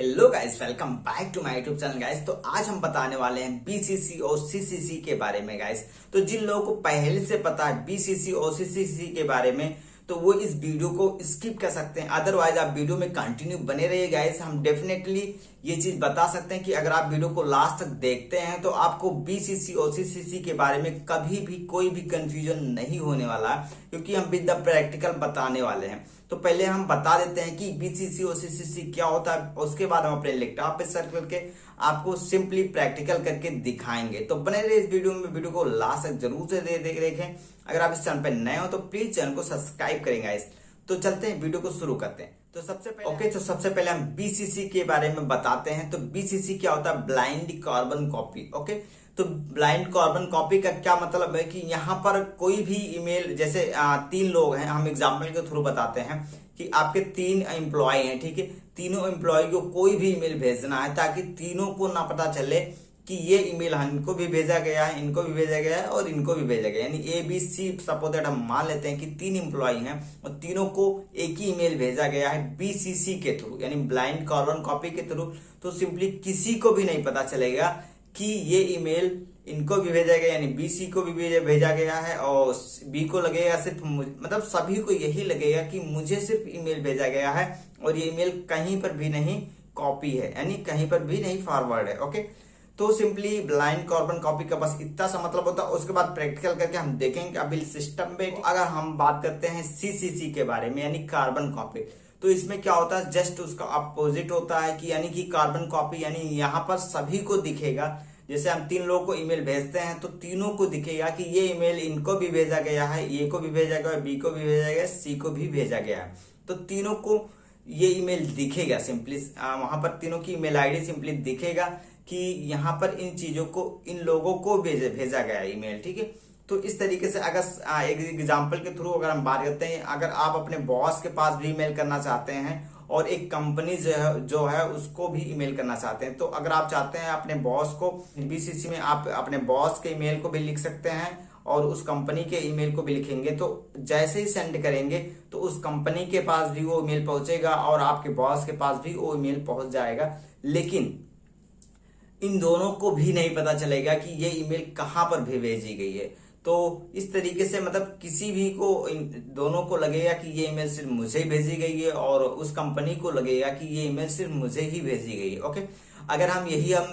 Hello guys, welcome back to my YouTube channel guys. तो आज हम बताने वाले हैं बीसीसी और सीसीसी के बारे में गाइस। तो जिन लोगों को पहले से पता है बीसीसी और सीसीसी के बारे में तो वो इस वीडियो को स्किप कर सकते हैं, अदरवाइज आप वीडियो में कंटिन्यू बने रहिए गाइस। हम डेफिनेटली ये चीज बता सकते हैं कि अगर आप वीडियो को लास्ट तक देखते हैं तो आपको बीसीसी और सीसीसी के बारे में कभी भी कोई भी कंफ्यूजन नहीं होने वाला, क्योंकि हम विद द प्रैक्टिकल बताने वाले हैं। तो पहले हम बता देते हैं कि बीसीसी और सीसीसी क्या होता है, उसके बाद हम अपने लैपटॉप पे सर्च करके आपको सिंपली प्रैक्टिकल करके दिखाएंगे। तो बने रहे इस वीडियो में, वीडियो को लास्ट तक जरूर से देखें। अगर आप इस चैनल पे नए हो तो प्लीज चैनल को सब्सक्राइब करेंगे। तो चलते हैं, वीडियो को शुरू करते हैं। तो सबसे पहले हम बीसीसी के बारे में बताते हैं। तो बीसीसी क्या होता है? Blind carbon copy. ओके, तो ब्लाइंड कार्बन कॉपी का क्या मतलब है कि यहाँ पर कोई भी ईमेल, जैसे 3 लोग हैं, हम एग्जाम्पल के थ्रू बताते हैं कि आपके 3 एम्प्लॉय हैं, ठीक है। तीनों एम्प्लॉय को कोई भी ईमेल भेजना है ताकि तीनों को ना पता चले कि ये ईमेल इनको भी भेजा गया है, इनको भी भेजा गया है और इनको भी भेजा गया है। यानी ABC, सपोज दैट हम मान लेते हैं कि 3 एम्प्लॉय हैं और तीनों को एक ही ईमेल भेजा गया है बीसीसी के थ्रू, यानी ब्लाइंड कार्बन कॉपी के थ्रू। तो सिंपली किसी को भी नहीं पता चलेगा कि ये ईमेल इनको भी भेजा गया, यानी बीसी को भी भेजा गया है और बी को लगेगा सिर्फ मतलब सभी को यही लगेगा कि मुझे सिर्फ ईमेल भेजा गया है और ये ईमेल कहीं पर भी नहीं कॉपी है, यानी कहीं पर भी नहीं फॉरवर्ड है। ओके, तो सिंपली ब्लाइंड कार्बन कॉपी का बस इतना सा मतलब होता है। उसके बाद प्रैक्टिकल करके हम देखेंगे अभी सिस्टम पे। अगर हम बात करते हैं सीसीसी के बारे में, यानी कार्बन कॉपी, तो इसमें क्या होता है? जस्ट उसका अपोजिट होता है कि यानी कि कार्बन कॉपी यानी यहाँ पर सभी को दिखेगा। जैसे हम 3 लोगों को ईमेल भेजते हैं तो तीनों को दिखेगा कि ये ईमेल इनको भी भेजा गया है, ए को भी भेजा गया है, बी को भी भेजा गया है, सी को भी भेजा गया है। तो तीनों को ये ईमेल दिखेगा सिंपली, वहां पर तीनों की ईमेल आईडी सिंपली दिखेगा कि यहाँ पर इन चीजों को, इन लोगों को भेजा गया है ईमेल, ठीक है। तो इस तरीके से अगर एक एग्जाम्पल के थ्रू अगर हम बात करते हैं, अगर आप अपने बॉस के पास भी ईमेल करना चाहते हैं और एक कंपनी जो है उसको भी ईमेल करना चाहते हैं, तो अगर आप चाहते हैं अपने बॉस को बीसीसी में, आप अपने बॉस के ईमेल को भी लिख सकते हैं और उस कंपनी के ईमेल को भी लिखेंगे। तो जैसे ही सेंड करेंगे तो उस कंपनी के पास भी वो ईमेल पहुंचेगा और आपके बॉस के पास भी वो ईमेल पहुंच जाएगा। लेकिन इन दोनों को भी नहीं पता चलेगा कि ये ईमेल कहां पर भेजी गई है। तो इस तरीके से मतलब किसी भी को, इन दोनों को लगेगा कि ये ईमेल सिर्फ मुझे ही भेजी गई है और उस कंपनी को लगेगा कि ये ईमेल सिर्फ मुझे ही भेजी गई है। ओके, अगर हम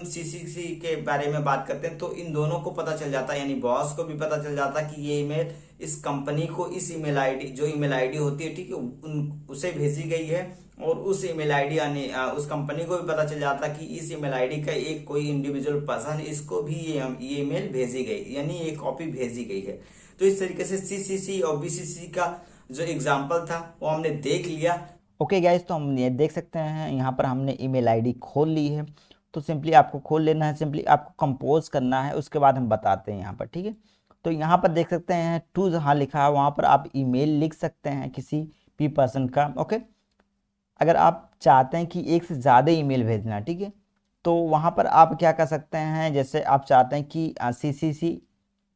सीसीसी के बारे में बात करते हैं तो इन दोनों को पता चल जाता है, यानी बॉस को भी पता चल जाता है कि ये ईमेल इस कंपनी को, इस ईमेल आईडी, जो ईमेल आईडी होती है, ठीक है, उसे भेजी गई है। और उस ईमेल आईडी यानी उस कंपनी को भी पता चल जाता कि इस ईमेल आईडी का एक कोई इंडिविजुअल पर्सन, इसको भी ये ईमेल भेजी गई, यानी ये कॉपी भेजी गई है। तो इस तरीके से सीसीसी और बीसीसी का जो एग्जाम्पल था वो हमने देख लिया। ओके गाइस, तो हम ये देख सकते हैं यहाँ पर हमने ईमेल आईडी खोल ली है। तो सिंपली आपको खोल लेना है, सिंपली आपको कंपोज करना है, उसके बाद हम बताते हैं यहाँ पर, ठीक है। तो यहाँ पर देख सकते हैं टू जहाँ लिखा है वहाँ पर आप ईमेल लिख सकते हैं किसी भी पर्सन का। ओके, अगर आप चाहते हैं कि एक से ज़्यादा ईमेल भेजना, ठीक है, तो वहाँ पर आप क्या कर सकते हैं, जैसे आप चाहते हैं कि सीसीसी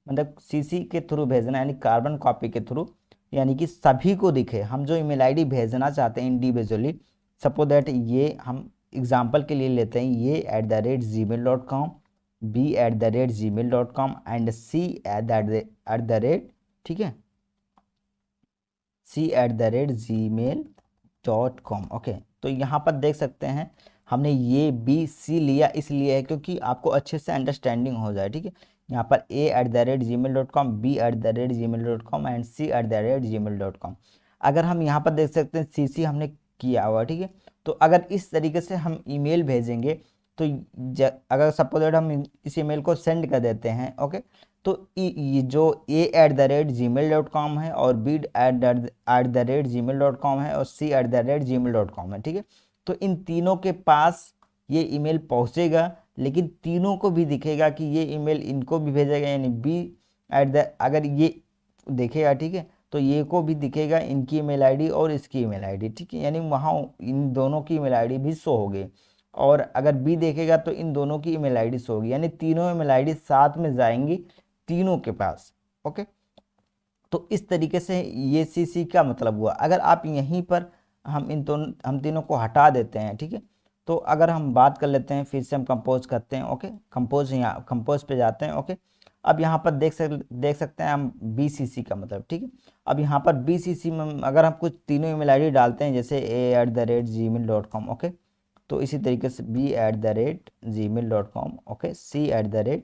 मतलब सीसी के थ्रू भेजना, यानी कार्बन कॉपी के थ्रू, यानी कि सभी को दिखे हम जो ईमेल आईडी भेजना चाहते हैं इंडिविजुअली। सपोज दैट ये हम एग्जांपल के लिए लेते हैं, ये @gmail.com, b@gmail.com एंड c@, ठीक है, c@gmail.com। ओके, तो यहाँ पर देख सकते हैं हमने ये B C लिया इसलिए है क्योंकि आपको अच्छे से अंडरस्टैंडिंग हो जाए, ठीक है। यहाँ पर a@gmail.com, b@gmail.com एंड c@gmail.com। अगर हम यहाँ पर देख सकते हैं CC हमने किया हुआ, ठीक है। तो अगर इस तरीके से हम ईमेल भेजेंगे तो अगर सपोज हम इस ईमेल को सेंड कर देते हैं, ओके, तो ये जो a@gmail.com है और b@gmail.com है और c@gmail.com है, ठीक है। तो इन तीनों के पास ये ईमेल पहुंचेगा, लेकिन तीनों को भी दिखेगा कि ये ईमेल इनको भी भेजेगा, यानी अगर ये देखेगा, ठीक है, तो ये को भी दिखेगा, इनकी ईमेल आईडी और इसकी ईमेल आईडी, ठीक है, यानी वहाँ इन दोनों की ईमेल आईडी भी शो होगी। और अगर बी देखेगा तो इन दोनों की ईमेल आईडी शो होगी, यानी तीनों ईमेल आईडी साथ में जाएंगी तीनों के पास। ओके, तो इस तरीके से ये सीसी का मतलब हुआ। अगर आप यहीं पर हम तीनों को हटा देते हैं, ठीक है, तो अगर हम बात कर लेते हैं, फिर से हम कंपोज करते हैं। ओके, कंपोज, यहाँ कंपोज पे जाते हैं। ओके, अब यहाँ पर देख सकते हैं हम BCC का मतलब, ठीक है। अब यहाँ पर BCC में अगर हम कुछ तीनों ईमेल आईडी डालते हैं, जैसे a@gmail.com, ओके, तो इसी तरीके से b@gmail.com, okay, c@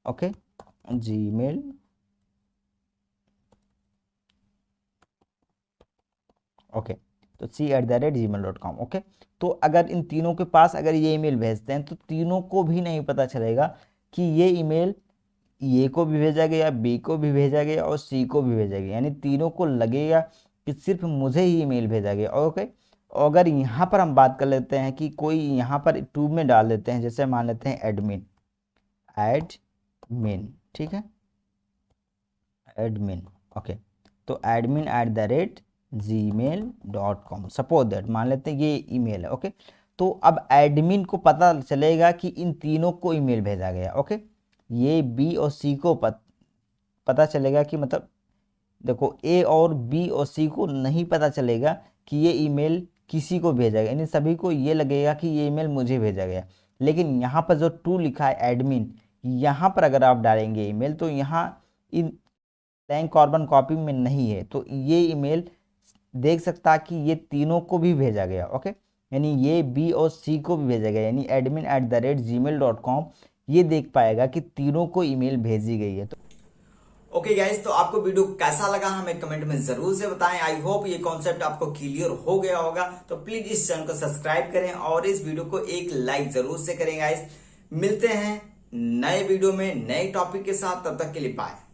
okay gmail, okay, तो c@gmail.com, ओके। तो अगर इन तीनों के पास अगर ये ईमेल भेजते हैं तो तीनों को भी नहीं पता चलेगा कि ये ईमेल ए को भी भेजा गया, बी को भी भेजा गया और सी को भी भेजा गया, यानी तीनों को लगेगा कि सिर्फ मुझे ही ईमेल भेजा गया। ओके, और अगर यहाँ पर हम बात कर लेते हैं कि कोई यहाँ पर टू में डाल देते हैं, जैसे मान लेते हैं एडमिन, ठीक है, एडमिन, ओके, तो admin@gmail.com, सपोज दैट मान लेते हैं ये ईमेल है। ओके, तो अब एडमिन को पता चलेगा कि इन तीनों को ईमेल भेजा गया। ओके, ये बी और सी को पता चलेगा कि मतलब देखो, ए और बी और सी को नहीं पता चलेगा कि ये ईमेल किसी को भेजा गया, यानी सभी को ये लगेगा कि ये ईमेल मुझे भेजा गया। लेकिन यहाँ पर जो टू लिखा है एडमिन, यहाँ पर अगर आप डालेंगे ईमेल तो यहाँ इन ब्लैंक कार्बन कॉपी में नहीं है, तो ये ईमेल देख सकता कि ये तीनों को भी भेजा गया। ओके, यानी ये बी और सी को भी भेजा गया, यानी admin@gmail.com ये देख पाएगा कि तीनों को ईमेल भेजी गई है। तो ओके गाइस, तो आपको वीडियो कैसा लगा हमें कमेंट में जरूर से बताएं। आई होप ये कॉन्सेप्ट आपको क्लियर हो गया होगा। तो प्लीज इस चैनल को सब्सक्राइब करें और इस वीडियो को एक लाइक जरूर से करें गाइस। मिलते हैं नए वीडियो में नए टॉपिक के साथ, तब तक के लिए बाय।